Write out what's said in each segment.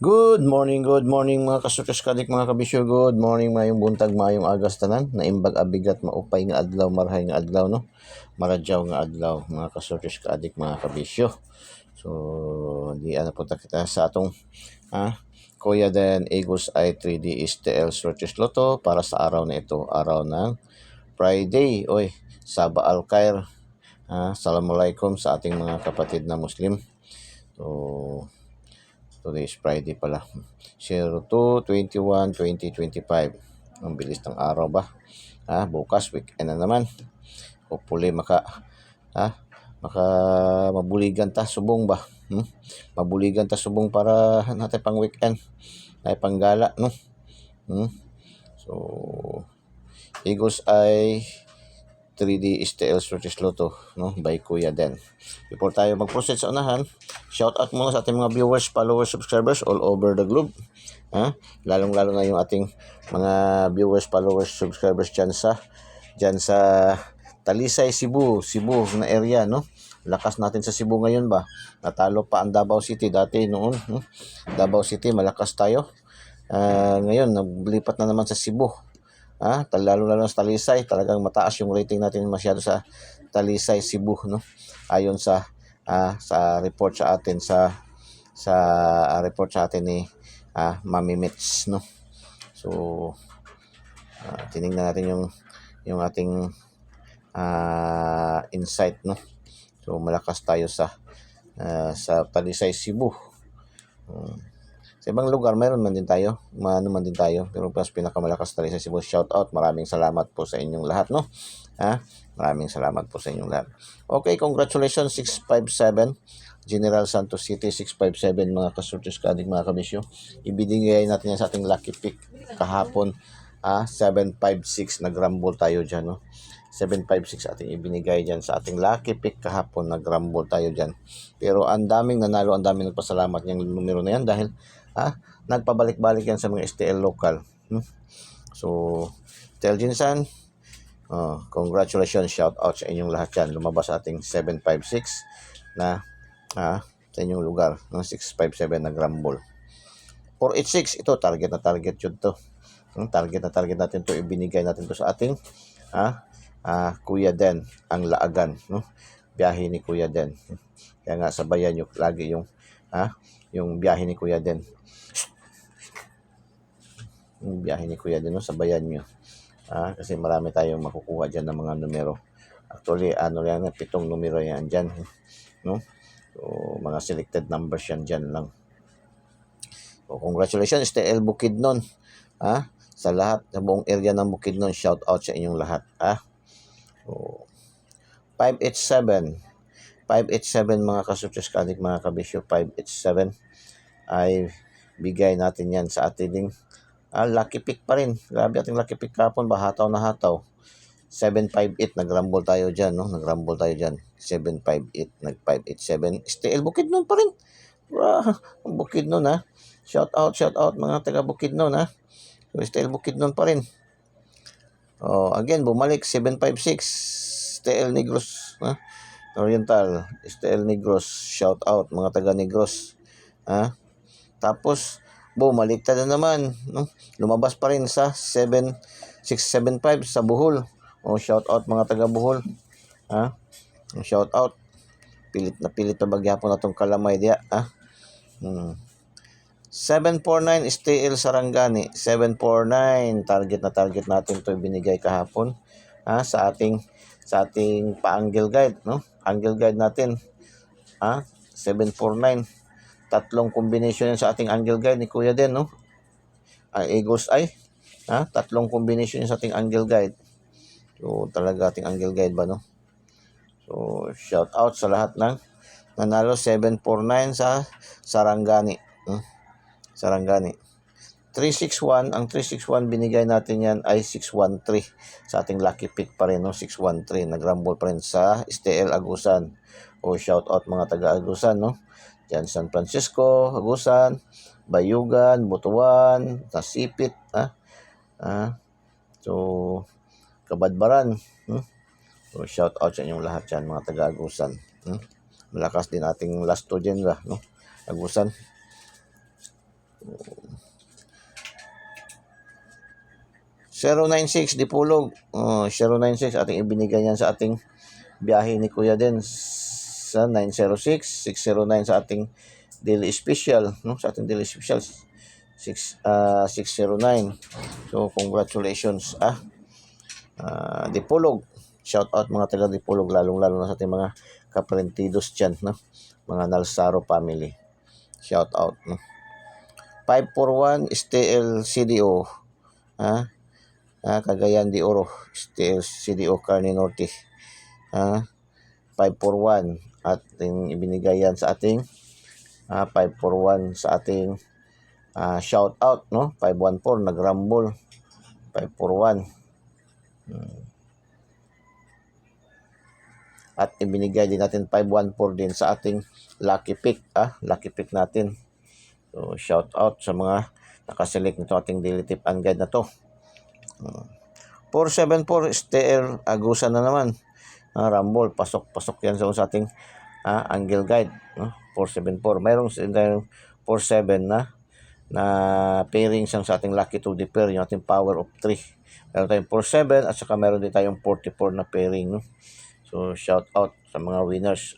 Good morning mga kasukas kadik mga kabisyo. Good morning, mayong buntag, mayong agas tanan. Naimbag abigat maupay nga adlaw, marahay nga adlaw no. Maradyaw nga adlaw mga kasukas kadik mga kabisyo. So di ana punta kita sa atong Kuya Den Eagles i 3D STL Sortes Loto para sa araw na ito, araw ng Friday. Oy, Saba Al-Khair. Assalamualaikum sa ating mga kapatid na Muslim. So today is Friday pala. 02/21/2025. Ang bilis ng araw ba? Bukas weekend na naman. Hopefully ha, maka mabuligan ta subong ba? Mabuligan ta subong para natin pang weekend. Ay panggala no. So Eagles ay 3D STL Sortes Loto no, by Kuya Den. Before tayo mag-proceed sa unahan, shout out muna sa ating mga viewers, followers, subscribers all over the globe. Lalong-lalo na yung ating mga viewers, followers, subscribers dyan sa Talisay, Cebu na area no. Lakas natin sa Cebu ngayon ba? Natalo pa ang Davao City dati noon. Davao City malakas tayo. Ngayon naglipat na naman sa Cebu. Lalo sa Talisay, talagang mataas yung rating natin masyado sa Talisay, Cebu no. Ayon sa report sa atin report sa atin ni Mami Mitch no. So tiningnan natin yung ating insight no. So malakas tayo sa Talisay, Cebu. Sa ibang lugar meron man din tayo, pero plus pinakamalakas talaga sa Cebu. Shout out, maraming salamat po sa inyong lahat no. Maraming salamat po sa inyong lahat. Okay, congratulations 657 General Santos City 657 mga kasurtis kadig mga kabisyo. Ibinigay natin yan sa ating lucky pick kahapon 756 nag-rumble tayo diyan no. 756 ating ibinigay diyan sa ating lucky pick kahapon, nag-rumble tayo diyan. Pero ang daming nanalo, ang daming nagpasalamat yung numero na yan dahil nagpabalik-balik yan sa mga STL local. So, Tel Jinsan, congratulations, shout out sa inyong lahat yan. Lumabas sa ating 756 na sa inyong lugar ng 657 na grumble. 486, ito target yun to. Target natin to, ibinigay natin to sa ating Kuya Den, ang Laagan no. Biyahe ni Kuya Den. Kaya nga sabayan nyo lagi yung biyahe ni Kuya Den. Yung biyahe ni Kuya Den no, sabayan nyo. Kasi marami tayong makukuha dyan ng mga numero. Actually, yan, 7 numero yan dyan no. So, mga selected numbers yan dyan lang. So, congratulations STL Bukidnon. Sa lahat, sa buong area ng Bukidnon, shout out sa inyong lahat. So, 587 mga kasutsos kadik mga kabisyo, 587 ay bigay natin yan sa ating lucky pick pa rin. Grabe ating lucky pick kapon ba, hataw na hataw. 758 nag-rumble tayo dyan no, 758 nag-587 STL Bukidnon pa rin. Bukidnon shout out mga taga Bukidnon so, STL Bukidnon pa rin. Again bumalik 756 STL Negros Oriental, STL Negros, shout out mga taga Negros. Tapos bumaliktad na naman no? Lumabas pa rin sa 7675 sa Bohol. Shout out mga taga Bohol. Shout out. Pilit na bagyapon natong kalamay diya. 749 STL Sarangani. 749 target natin to, binigay kahapon sa ating pa-angle guide no. Angle guide natin 749, tatlong combination yan sa ating angle guide ni Kuya Den no. Eagles ay tatlong combination sa ating angle guide. So talaga ating angle guide ba no. So shout out sa lahat ng nanalo 749 sa Sarangani. Sarangani 361, ang 361 binigay natin yan ay 613 sa ating lucky pick pa rin no. 613 nag-rumble pa rin sa STL Agusan. Shout out mga taga Agusan no. Diyan San Francisco, Agusan, Bayugan, Butuan, Nasipit so Kabadbaran so shout out sa inyong lahat yan mga taga Agusan. Malakas din ating last 2 dyan no, Agusan. 096 Dipolog. 096 ating ibinigay yan sa ating biyahe ni Kuya din sa 906, 609 sa ating daily special, no? Sa ating daily special 609. So congratulations Dipolog. Shout out mga taga Dipolog, lalong-lalo na sa ating mga kaparentidos dyan, no? Mga Nalsaro family. Shout out, no? 541 STL CDO, Cagayan de Oro, STL CDO Carne Norte. 541 ating ibinigay yan sa ating 541 sa ating shout out, no? 514 nagrambol, 541. At ibinigay din natin 514 din sa ating lucky pick, lucky pick natin. So shout out sa mga nakaselect nito ating daily tip and guide na to. 474 STR Agusan na naman. Rumble, pasok yan sa ating angle guide, no? 474. Mayroong 47 na pairing sa ating lucky to the pair, yung ating power of 3. Meron tayong 47 at saka meron din tayong 44 na pairing, no? So shout out sa mga winners,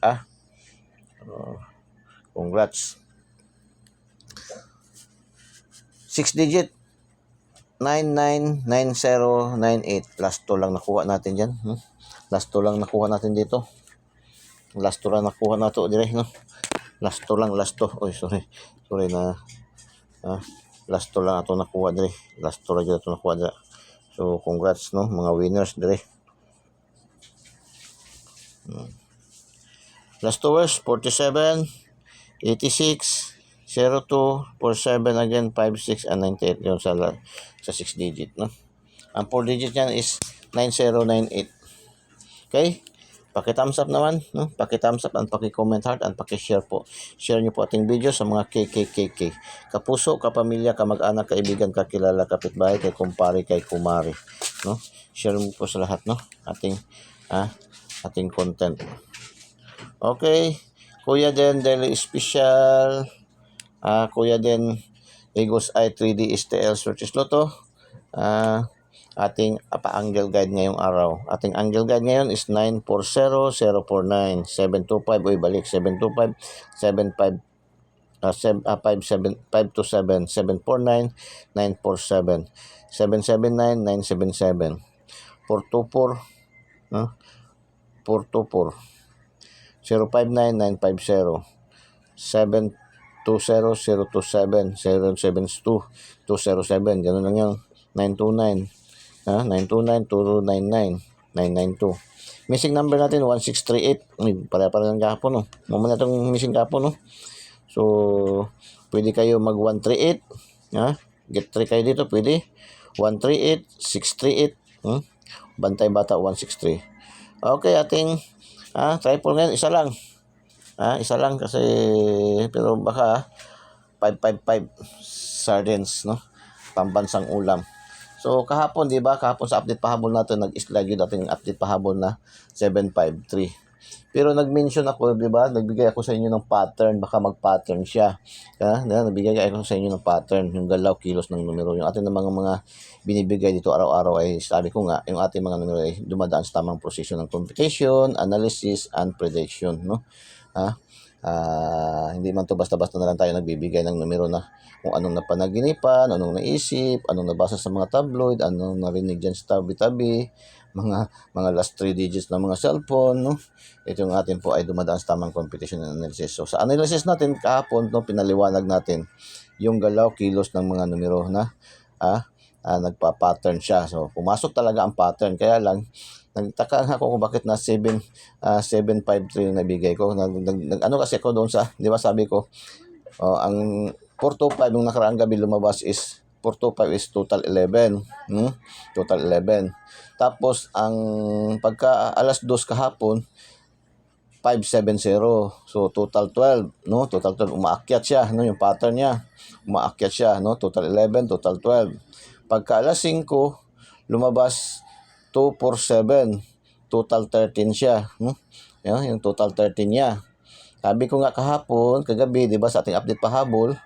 congrats. 6 digit 999098, last 2 lang nakuha natin dyan, last 2 lang nakuha natin dito, last 2 lang nakuha nato dire, no? Last 2 lang, last 2. Oy, sorry na last 2 lang ato nakuha dire, last 2 lang ato nakuha dire. So congrats, no, mga winners dire. Last 2 words 47 86 02 47 again 56 and 98 yun sa 6 digit, no? Ang 4 digit yan is 9098. Okay? Paki-thumbs up naman, no? Paki-thumbs up and paki-comment heart and paki-share po. Share niyo po ating video sa mga KKKK. Kapuso, kapamilya, kamag-anak, kaibigan, kakilala, kapitbahay, kay kumpare, kay kumari, no? Share mo po sa lahat, no? Ating content. Okay. Kuya Den Daily Special. Kuya Den Egos I 3D STL Searches Lotto. Ating pa-angle guide ngayong araw. Ating angle guide ngayon is 940049 725. Uy, balik. 725 75 527 749 947 779 977 424 424 059950 720 027 072 207. Ganun lang yung 929 929 299 992. Missing number natin 1638. Pare-pare ng gapon, no? Mamaya itong missing gapon, no? So pwede kayo mag 138, get 3 kayo dito, pwede 138 638, Bantay Bata 163. Okay, ating triple ngayon, isa lang. Isa lang kasi, pero baka 555 sardines, no? Pambansang ulam. So kahapon, di ba? Kahapon sa update pahabol natin, nag-slide yung dating update pahabol na 753. Pero nag-mention ako, di ba? Nagbigay ako sa inyo ng pattern, baka mag-pattern siya. Nagbigay ako sa inyo ng pattern, yung galaw, kilos ng numero. Yung ating mga binibigay dito araw-araw ay sabi ko nga, yung ating mga numero ay dumadaan sa tamang prosesyon ng computation, analysis, and prediction, no? Hindi man to basta-basta na lang tayo nagbibigay ng numero na kung anong napanaginipan, anong naisip, anong nabasa sa mga tabloid, anong narinig dyan sa tabi-tabi, mga last 3 digits ng mga cellphone, no? Ito yung atin po ay dumadaan sa tamang computation and analysis. So sa analysis natin kahapon, no, pinaliwanag natin yung galaw, kilos ng mga numero na nagpa-pattern siya. So pumasok talaga ang pattern. Kaya lang nagtaka ako kung bakit na 753 na bigay ko. Ano kasi ako doon sa, di ba sabi ko, ang 425 yung nakaraang gabi lumabas is 425 is total 11. Total 11. Tapos ang pagka alas 2 kahapon 570. So total 12, no? Total 12 umaakyat siya, no, yung pattern niya. Umaakyat siya, no? Total 11, total 12. Pagka alas 5 lumabas 247, total 13 siya, no? Yan, yung total 13 niya. Sabi ko nga kahapon, kagabi, 'di ba, sa ating update pahabol,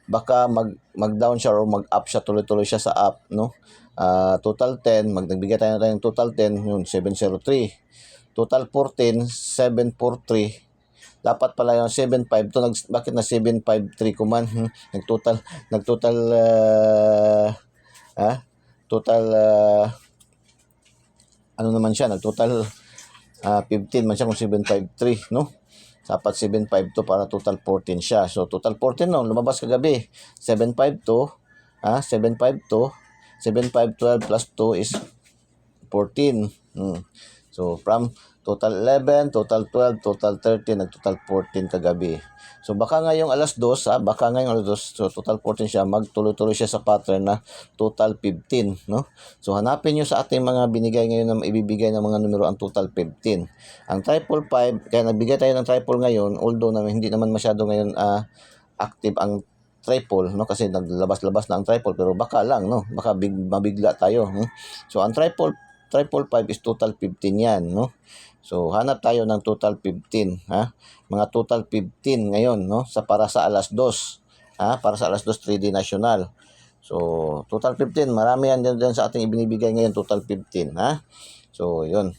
baka mag-down siya or mag-up siya, tuloy-tuloy siya sa up, no? Total 10, nagbigay tayo ng total 10, yun 703. Total 14, 743. Dapat pala yung 75 to, bakit na 753 ko man? Nagtotal total ano naman siya, nagtotal 15 man siya kung 753, no? Dapat 752 para total 14 siya. So total 14 no, lumabas kagabi. 752, 752, 7512 plus 2 is 14. So from total 11, total 12, total 13, nag-total 14 kagabi. So baka ngayong alas 2, baka ngayong alas 2, so total 14 siya, magtuloy-tuloy siya sa pattern na total 15, no? So hanapin niyo sa ating mga binigay ngayon na ibibigay ng mga numero ang total 15. Ang triple 5, kaya nagbigay tayo ng triple ngayon, although hindi naman masyado ngayon active ang triple, no, kasi naglabas-labas na ang triple, pero baka lang, no, baka mabigla tayo, no? So ang triple 5 is total 15 yan, no? So hanap tayo ng total 15, mga total 15 ngayon, no, para sa alas 2, para sa alas 2 3D National. So total 15, marami yan dyan sa ating ibinibigay ngayon, total 15, so yun,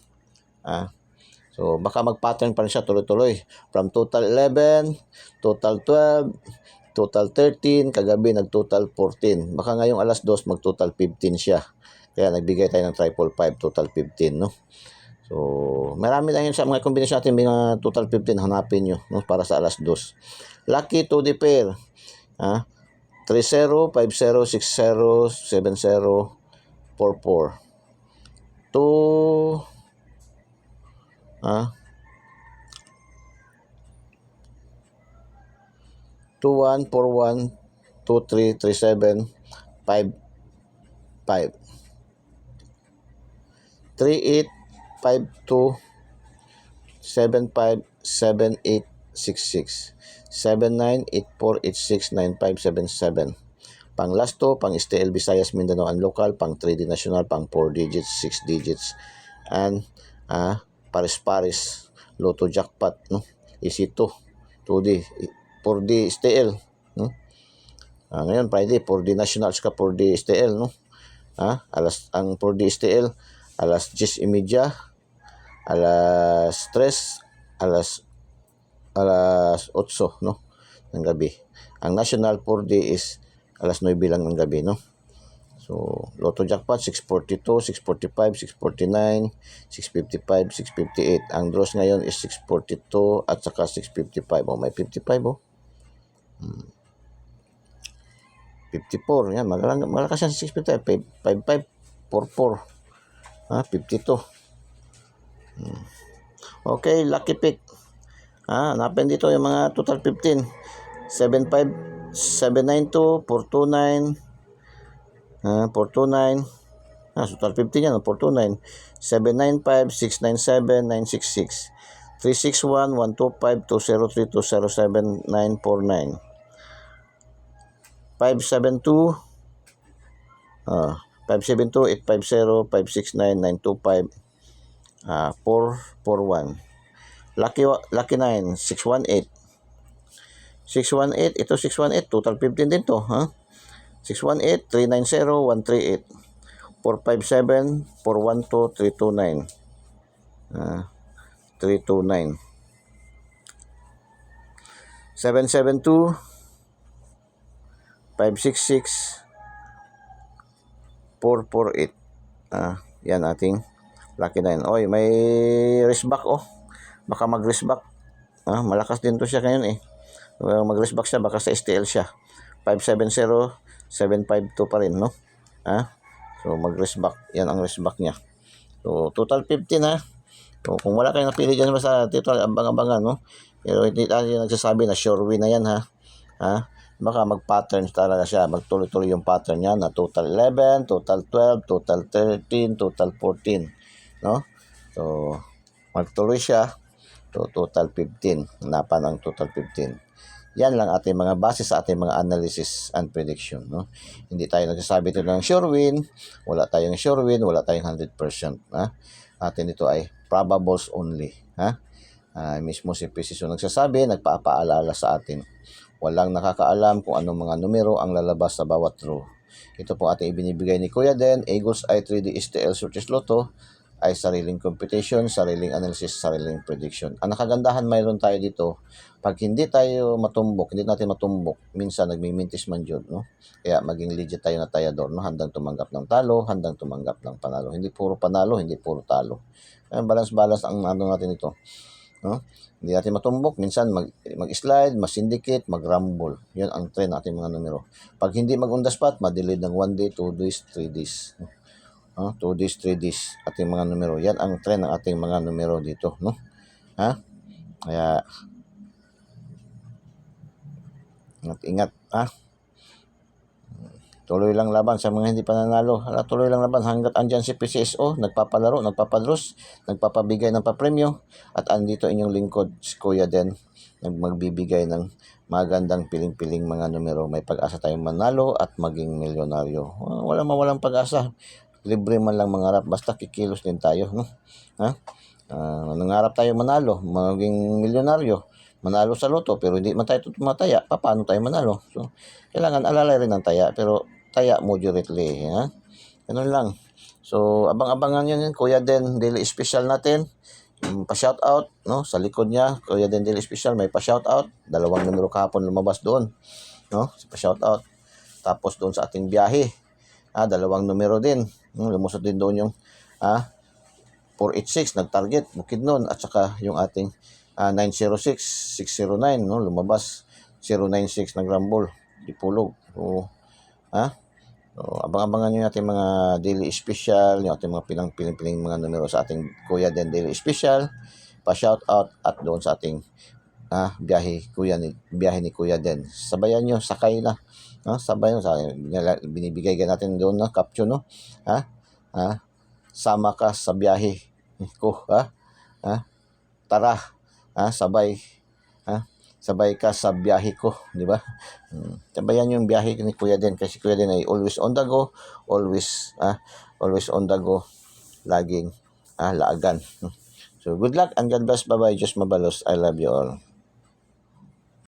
so baka mag-pattern pa rin siya tuloy-tuloy from total 11, total 12, total 13, kagabi nag-total 14. Baka ngayong alas 2 mag-total 15 siya. Kaya nagbigay tayo ng triple 5, total 15, no? So marami lang yun sa mga kombinasyon natin, mga total 15, hanapin nyo, no, para sa alas 2. Lucky to the pair, 30, 50, 60, 70, 44. 2, 21, 41, 23, 37, 5, 5. 38, 52, 75, 78, 66, 79, 84, 86, 95, 77. Pang last 2, pang STL Visayas, Mindanao and local, pang 3D National, pang 4 digits, 6 digits, and paris-paris, Lotto Jackpot, no? Easy 2, 2D, 4D STL, no? Ngayon Friday, 4D National ka 4D STL, no? Ang 4D STL, alas 10:30, alas 3, alas 8, no, ng gabi. Ang national 4D is alas 9 lang ng gabi, no? So Lotto Jackpot 642, 645, 649, 655, 658. Ang draws ngayon is 642 at saka 655. May 55, 54. Yan, malakas yan sa 655. 55, 44. 52. Okay, lucky pick. Hanapin dito yung mga total 15. 75, 792, 429, 429. Total 15 yan, 429. 795, 697, 966. 361, 125, 203, 207, 949. 572, 572, 850, 569, 925, 441. Lucky 9, 618. 618, ito 618, total 15 din to, 618, 390, 138. 457, 412, 329. 329. 772, 566, 448. Yan ating lucky 9. Oy, may wristback, baka mag-wristback. Malakas din to siya ngayon mag-wristback siya, baka sa STL siya. 570, 752 pa rin, no? So mag-wristback, yan ang wristback niya. So total 15, So kung wala kayong napili dyan sa total, abang-abangan, no? Pero hindi tayo nagsasabi na sure win na yan, baka mag-pattern talaga siya, magtuloy-tuloy yung pattern niya na total 11, total 12, total 13, total 14, no? So magtuloy siya, so total 15, hanapan ang total 15. Yan lang ating mga base sa ating mga analysis and prediction, no? Hindi tayo nagsasabi ito ng sure win, wala tayong sure win, wala tayong 100%, atin ito ay probables only, mismo si Precision nagsasabi, nagpapaalala sa atin. Walang nakakaalam kung anong mga numero ang lalabas sa bawat draw. Ito po ating ibinibigay ni Kuya Den, Eagles Eye 3D STL Sortes Lotto, ay sariling competition, sariling analysis, sariling prediction. Ang nakagandahan mayroon tayo dito, pag hindi tayo matumbok, hindi natin matumbok, minsan nagmimintis man yun, no? Kaya maging legit tayo na tayador, no? Handang tumanggap ng talo, handang tumanggap ng panalo. Hindi puro panalo, hindi puro talo. Kaya balance-balance ang ano natin ito, no? Hindi natin matumbok, minsan mag-slide, mag-syndicate, mag-rumble. Yun ang trend natin mga numero. Pag hindi mag-on the spot, madelayed ng 1 day, 2 days, 3 days. 2 days, 3 days ating mga numero. Yan ang trend ng ating mga numero dito, no? Ha? Kaya ingat, ha? Tuloy lang laban sa mga hindi pa nanalo. Tuloy lang laban hanggat andyan si PCSO, nagpapalaro, nagpapadros, nagpapabigay ng papremyo. At andito inyong lingkod, si Kuya Den, magbibigay ng magandang piling-piling mga numero. May pag-asa tayong manalo at maging milyonaryo. Walang mawalang pag-asa. Libre man lang mangarap, basta kikilos din tayo, no? Ha? Nangarap tayo manalo, maging milyonaryo, manalo sa loto, pero hindi man tayo tumataya, paano tayo manalo? So, kailangan alalay rin ng taya, pero taya moderately, ha? Ganun lang. So, abang-abangan yun, Kuya Den Daily Special natin. Pa-shoutout, no? Sa likod niya, Kuya Den Daily Special, may pa-shoutout. 2 numero kahapon lumabas doon, no? Pa-shoutout. Tapos doon sa ating biyahe, 2 numero din. Lumusot din doon yung 486 nag-target Bukidnon, at saka yung ating 906 609, no, lumabas 096 nag-rumble Dipulog. So, so abang-abangan niyo natin mga daily special, yung ating mga piling mga numero sa ating Kuya Den Daily Special, pa-shout out at doon sa ating biyahe ni Kuya Den. Sabayan niyo, sakay na. Sabayan sa binibigay natin doon na caption, no? Sama ka sa biyahe ko, tara, sabay, sabay ka sa biyahe ko, di ba? Sabayan yung biyahe ni Kuya Den, kasi Kuya Den ay always on the go, always on the go, laging laagan. So good luck and God bless, bye-bye, Diyos mabalos, I love you all.